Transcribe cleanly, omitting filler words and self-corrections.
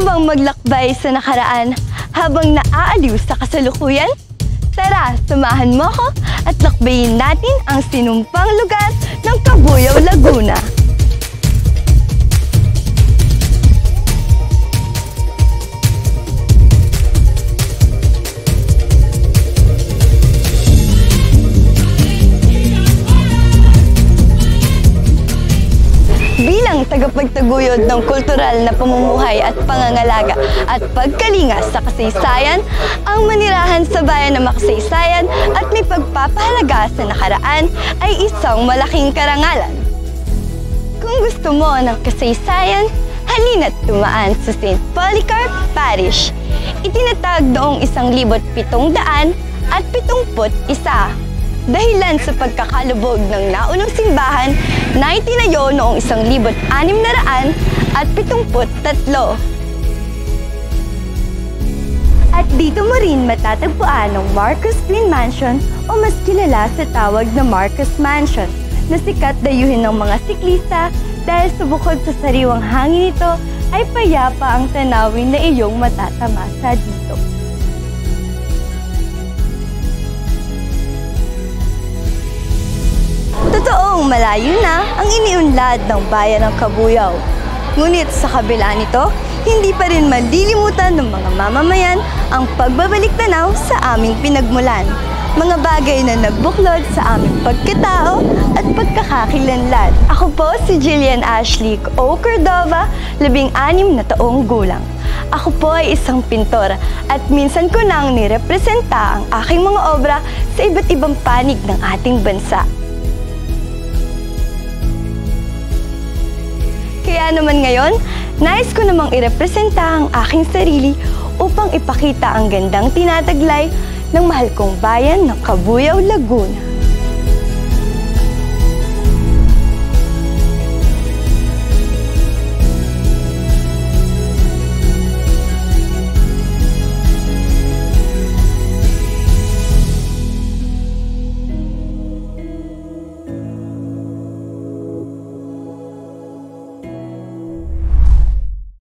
mo bang maglakbay sa nakaraan habang naaaliw sa kasalukuyan? Tara, samahan mo ko at lakbayin natin ang sinumpang lugar ng Cabuyao, Laguna. Bilang tagapagtaguyod ng kultural na pamumuhay at pangangalaga at pagkalinga sa kasaysayan, ang manirahan sa bayan ng makasaysayan at may pagpapahalaga sa nakaraan ay isang malaking karangalan. Kung gusto mo ng kasaysayan, halina't tumaan sa St. Polycarp Parish. Itinatag noong 1771 dahilan sa pagkakalubog ng naunang simbahan na itinayo noong 1673. At dito mo rin matatagpuan ang Marcos Green Mansion o mas kilala sa tawag na Marcos Mansion na sikat dayuhin ng mga siklista dahil sa bukod sa sariwang hangin nito ay payapa ang tanawin na iyong matatamasa dito. Totoong malayo na ang iniunlad ng bayan ng Cabuyao. Ngunit sa kabila nito, hindi pa rin malilimutan ng mga mamamayan ang pagbabalik tanaw sa aming pinagmulan. Mga bagay na nagbuklod sa aming pagkatao at pagkakakilanlan. Ako po si Jillian Ashley O. Cordova, 16 na taong gulang. Ako po ay isang pintor at minsan ko nang nirepresenta ang aking mga obra sa iba't ibang panig ng ating bansa. Kaya naman ngayon, nais ko namang irepresenta ang aking sarili upang ipakita ang gandang tinataglay ng mahal kong bayan ng Cabuyao, Laguna.